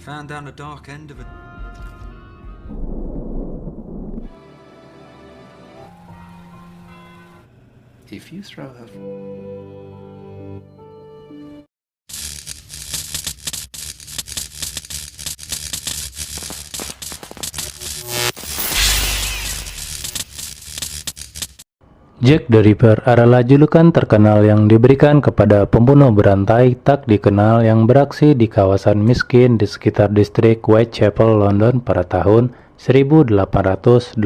found down the dark end of a... If you throw her... Jack the Ripper adalah julukan terkenal yang diberikan kepada pembunuh berantai tak dikenal yang beraksi di kawasan miskin di sekitar distrik Whitechapel, London pada tahun 1888.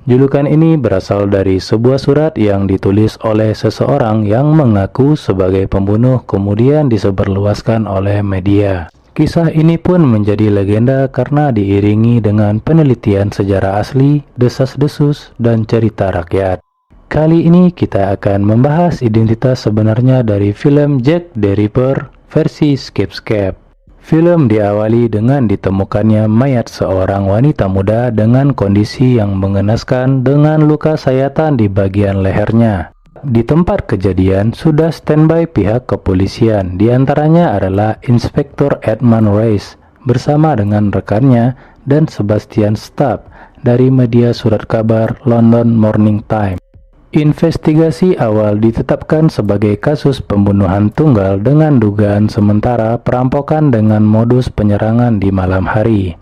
Julukan ini berasal dari sebuah surat yang ditulis oleh seseorang yang mengaku sebagai pembunuh kemudian disebarluaskan oleh media. Kisah ini pun menjadi legenda karena diiringi dengan penelitian sejarah asli, desas-desus, dan cerita rakyat. Kali ini kita akan membahas identitas sebenarnya dari film Jack the Ripper versi Skipscape. Film diawali dengan ditemukannya mayat seorang wanita muda dengan kondisi yang mengenaskan dengan luka sayatan di bagian lehernya. Di tempat kejadian sudah standby pihak kepolisian, diantaranya adalah Inspektur Edmund Rice bersama dengan rekannya dan Sebastian Stubb dari media surat kabar London Morning Times. Investigasi awal ditetapkan sebagai kasus pembunuhan tunggal dengan dugaan sementara perampokan dengan modus penyerangan di malam hari.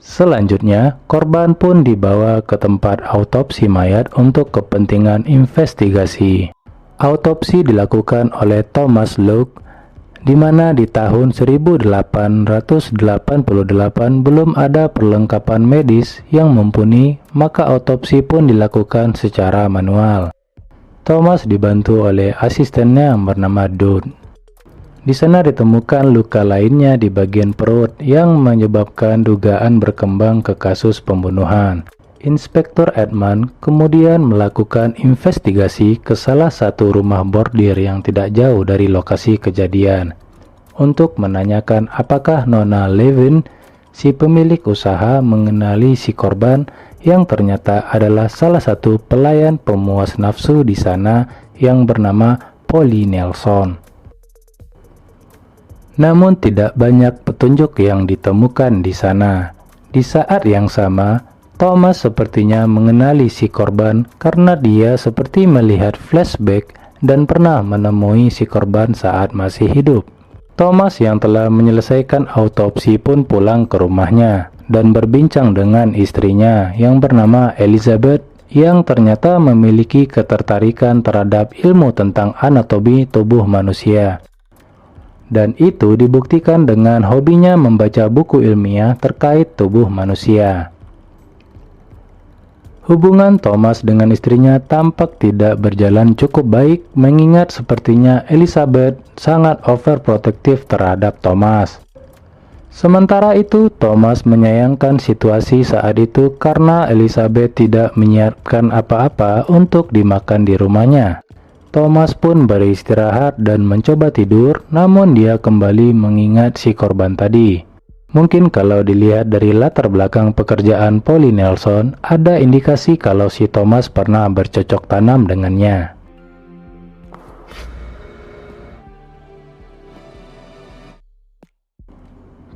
Selanjutnya, korban pun dibawa ke tempat autopsi mayat untuk kepentingan investigasi. Autopsi dilakukan oleh Thomas Locke, di mana di tahun 1888 belum ada perlengkapan medis yang mumpuni, maka autopsi pun dilakukan secara manual. Thomas dibantu oleh asistennya yang bernama Dodd. Di sana ditemukan luka lainnya di bagian perut yang menyebabkan dugaan berkembang ke kasus pembunuhan. Inspektur Edmund kemudian melakukan investigasi ke salah satu rumah bordir yang tidak jauh dari lokasi kejadian untuk menanyakan apakah Nona Levin, si pemilik usaha, mengenali si korban yang ternyata adalah salah satu pelayan pemuas nafsu di sana yang bernama Polly Nelson. Namun tidak banyak petunjuk yang ditemukan di sana. Di saat yang sama, Thomas sepertinya mengenali si korban karena dia seperti melihat flashback dan pernah menemui si korban saat masih hidup. Thomas yang telah menyelesaikan autopsi pun pulang ke rumahnya dan berbincang dengan istrinya yang bernama Elizabeth yang ternyata memiliki ketertarikan terhadap ilmu tentang anatomi tubuh manusia. Dan itu dibuktikan dengan hobinya membaca buku ilmiah terkait tubuh manusia. Hubungan Thomas dengan istrinya tampak tidak berjalan cukup baik, mengingat sepertinya Elizabeth sangat overprotective terhadap Thomas. Sementara itu, Thomas menyayangkan situasi saat itu karena Elizabeth tidak menyiapkan apa-apa untuk dimakan di rumahnya. Thomas pun beristirahat dan mencoba tidur, namun dia kembali mengingat si korban tadi. Mungkin kalau dilihat dari latar belakang pekerjaan Polly Nelson, ada indikasi kalau si Thomas pernah bercocok tanam dengannya.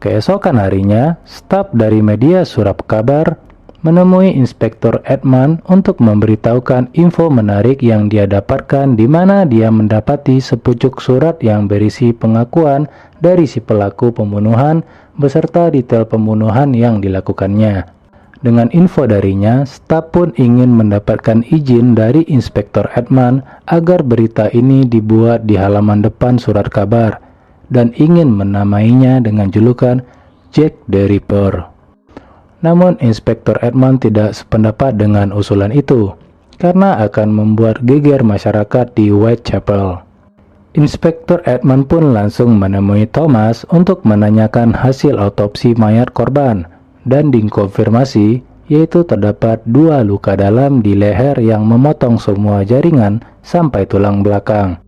Keesokan harinya, staf dari media surat kabar menemui Inspektur Edmund untuk memberitahukan info menarik yang dia dapatkan, di mana dia mendapati sepucuk surat yang berisi pengakuan dari si pelaku pembunuhan beserta detail pembunuhan yang dilakukannya. Dengan info darinya, staf pun ingin mendapatkan izin dari Inspektur Edmund agar berita ini dibuat di halaman depan surat kabar dan ingin menamainya dengan julukan Jack the Ripper. Namun Inspektur Edmund tidak sependapat dengan usulan itu, karena akan membuat geger masyarakat di Whitechapel. Inspektur Edmund pun langsung menemui Thomas untuk menanyakan hasil autopsi mayat korban, dan dikonfirmasi yaitu terdapat 2 luka dalam di leher yang memotong semua jaringan sampai tulang belakang,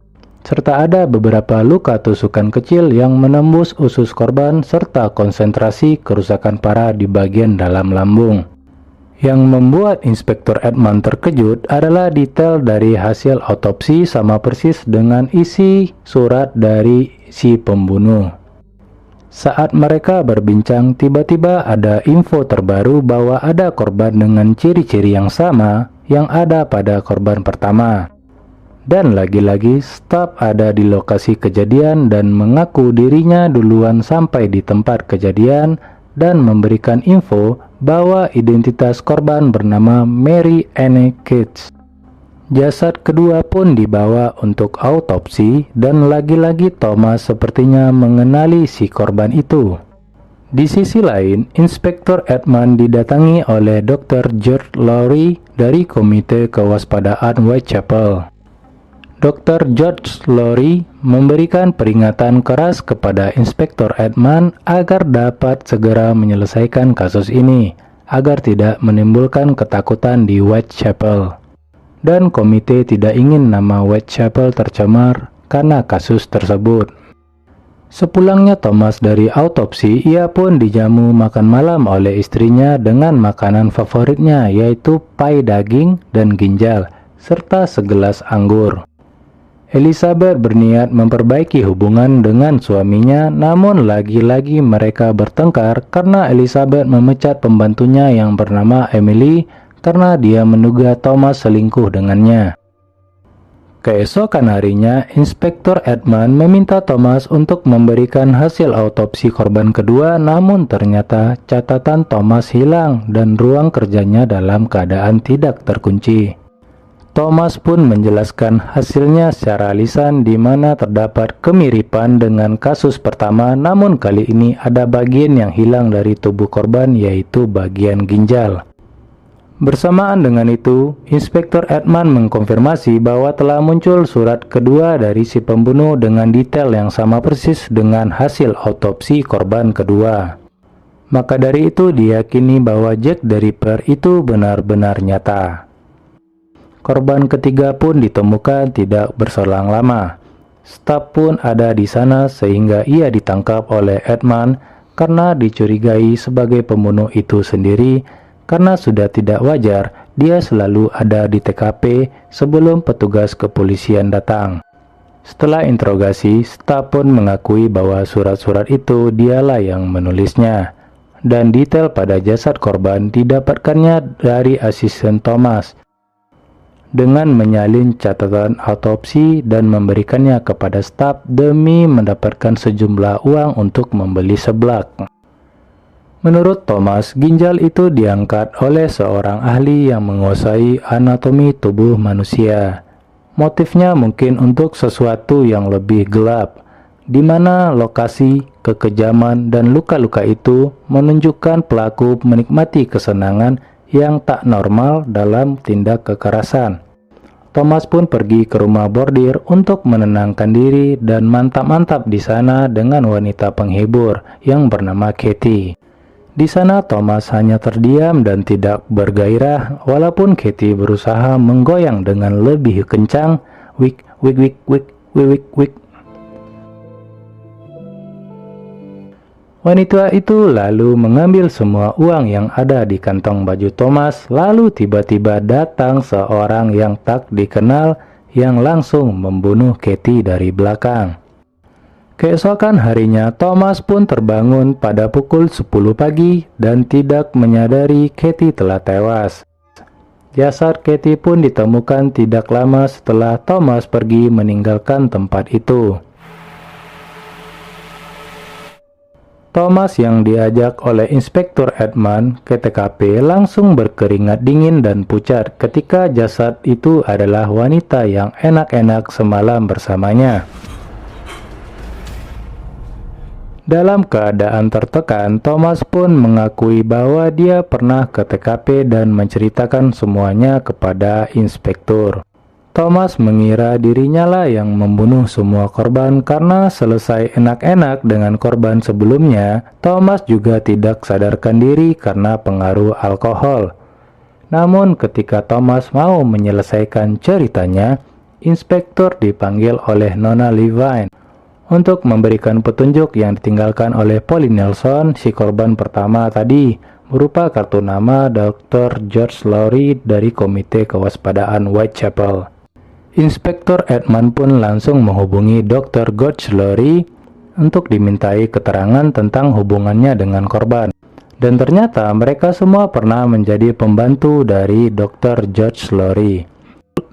serta ada beberapa luka tusukan kecil yang menembus usus korban serta konsentrasi kerusakan parah di bagian dalam lambung. Yang membuat Inspektur Edmund terkejut adalah detail dari hasil autopsi sama persis dengan isi surat dari si pembunuh. Saat mereka berbincang, tiba-tiba ada info terbaru bahwa ada korban dengan ciri-ciri yang sama yang ada pada korban pertama. Dan lagi-lagi staf ada di lokasi kejadian dan mengaku dirinya duluan sampai di tempat kejadian dan memberikan info bahwa identitas korban bernama Mary Anne Keats. Jasad kedua pun dibawa untuk autopsi dan lagi-lagi Thomas sepertinya mengenali si korban itu. Di sisi lain, Inspektur Edmund didatangi oleh Dr. George Lowry dari Komite Kewaspadaan Whitechapel. Dr. George Lowry memberikan peringatan keras kepada Inspektur Edmund agar dapat segera menyelesaikan kasus ini, agar tidak menimbulkan ketakutan di Whitechapel. Dan komite tidak ingin nama Whitechapel tercemar karena kasus tersebut. Sepulangnya Thomas dari autopsi, ia pun dijamu makan malam oleh istrinya dengan makanan favoritnya yaitu pai daging dan ginjal, serta segelas anggur. Elizabeth berniat memperbaiki hubungan dengan suaminya, namun lagi-lagi mereka bertengkar karena Elizabeth memecat pembantunya yang bernama Emily karena dia menduga Thomas selingkuh dengannya. Keesokan harinya, Inspektur Edmund meminta Thomas untuk memberikan hasil autopsi korban kedua, namun ternyata catatan Thomas hilang dan ruang kerjanya dalam keadaan tidak terkunci. Thomas pun menjelaskan hasilnya secara lisan di mana terdapat kemiripan dengan kasus pertama, namun kali ini ada bagian yang hilang dari tubuh korban yaitu bagian ginjal. Bersamaan dengan itu, Inspektur Edmund mengkonfirmasi bahwa telah muncul surat kedua dari si pembunuh dengan detail yang sama persis dengan hasil autopsi korban kedua. Maka dari itu diyakini bahwa Jack the Ripper itu benar-benar nyata. Korban ketiga pun ditemukan tidak berselang lama. Staf pun ada di sana sehingga ia ditangkap oleh Edmund karena dicurigai sebagai pembunuh itu sendiri. Karena sudah tidak wajar, dia selalu ada di TKP sebelum petugas kepolisian datang. Setelah interogasi, staf pun mengakui bahwa surat-surat itu dialah yang menulisnya. Dan detail pada jasad korban didapatkannya dari asisten Thomas. Dengan menyalin catatan autopsi dan memberikannya kepada staf demi mendapatkan sejumlah uang untuk membeli seblak. Menurut Thomas, ginjal itu diangkat oleh seorang ahli yang menguasai anatomi tubuh manusia. Motifnya mungkin untuk sesuatu yang lebih gelap, di mana lokasi, kekejaman, dan luka-luka itu menunjukkan pelaku menikmati kesenangan yang tak normal dalam tindak kekerasan. Thomas pun pergi ke rumah bordir untuk menenangkan diri dan mantap-mantap di sana dengan wanita penghibur yang bernama Katie. Di sana Thomas hanya terdiam dan tidak bergairah walaupun Katie berusaha menggoyang dengan lebih kencang. Wik, wik, wik, wik, wik, wik. Wanita itu lalu mengambil semua uang yang ada di kantong baju Thomas, lalu tiba-tiba datang seorang yang tak dikenal yang langsung membunuh Katie dari belakang. Keesokan harinya, Thomas pun terbangun pada pukul 10 pagi dan tidak menyadari Katie telah tewas. Jasad Katie pun ditemukan tidak lama setelah Thomas pergi meninggalkan tempat itu. Thomas yang diajak oleh Inspektur Edmund ke TKP langsung berkeringat dingin dan pucat ketika jasad itu adalah wanita yang enak-enak semalam bersamanya. Dalam keadaan tertekan, Thomas pun mengakui bahwa dia pernah ke TKP dan menceritakan semuanya kepada inspektur. Thomas mengira dirinya lah yang membunuh semua korban karena selesai enak-enak dengan korban sebelumnya, Thomas juga tidak sadarkan diri karena pengaruh alkohol. Namun ketika Thomas mau menyelesaikan ceritanya, inspektur dipanggil oleh Nona Levine untuk memberikan petunjuk yang ditinggalkan oleh Polly Nelson, si korban pertama tadi, berupa kartu nama Dr. George Lowry dari Komite Kewaspadaan Whitechapel. Inspektur Edmund pun langsung menghubungi Dr. George Lowry untuk dimintai keterangan tentang hubungannya dengan korban. Dan ternyata mereka semua pernah menjadi pembantu dari Dr. George Lowry.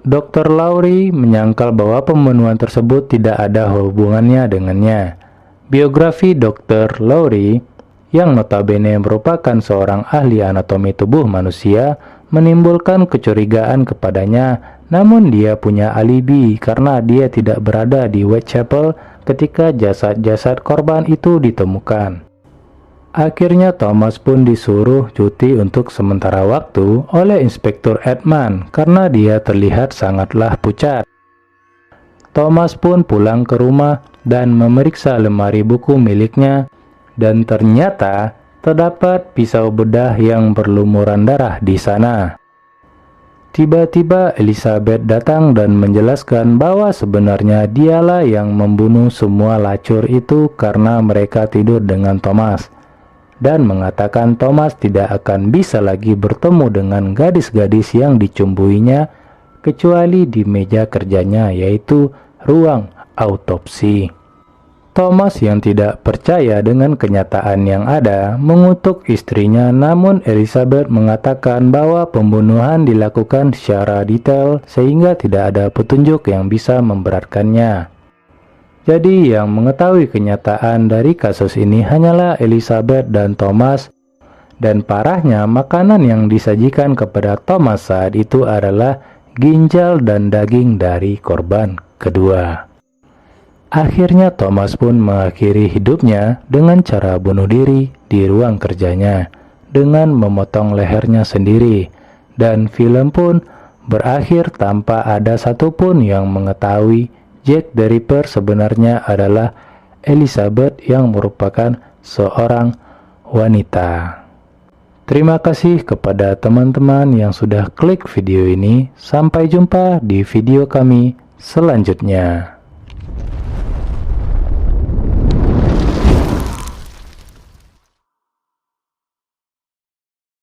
Dr. Lowry menyangkal bahwa pembunuhan tersebut tidak ada hubungannya dengannya. Biografi Dr. Lowry, yang notabene merupakan seorang ahli anatomi tubuh manusia, menimbulkan kecurigaan kepadanya, namun dia punya alibi karena dia tidak berada di Whitechapel ketika jasad-jasad korban itu ditemukan. Akhirnya Thomas pun disuruh cuti untuk sementara waktu oleh Inspektur Edman karena dia terlihat sangatlah pucat. Thomas pun pulang ke rumah dan memeriksa lemari buku miliknya, dan ternyata terdapat pisau bedah yang berlumuran darah di sana. Tiba-tiba Elizabeth datang dan menjelaskan bahwa sebenarnya dialah yang membunuh semua lacur itu karena mereka tidur dengan Thomas, dan mengatakan Thomas tidak akan bisa lagi bertemu dengan gadis-gadis yang dicumbuinya kecuali di meja kerjanya, yaitu ruang autopsi. Thomas yang tidak percaya dengan kenyataan yang ada mengutuk istrinya, namun Elizabeth mengatakan bahwa pembunuhan dilakukan secara detail sehingga tidak ada petunjuk yang bisa memberatkannya. Jadi yang mengetahui kenyataan dari kasus ini hanyalah Elizabeth dan Thomas, dan parahnya makanan yang disajikan kepada Thomas saat itu adalah ginjal dan daging dari korban kedua. Akhirnya Thomas pun mengakhiri hidupnya dengan cara bunuh diri di ruang kerjanya dengan memotong lehernya sendiri, dan film pun berakhir tanpa ada satupun yang mengetahui Jack the Ripper sebenarnya adalah Elizabeth yang merupakan seorang wanita. Terima kasih kepada teman-teman yang sudah klik video ini. Sampai jumpa di video kami selanjutnya.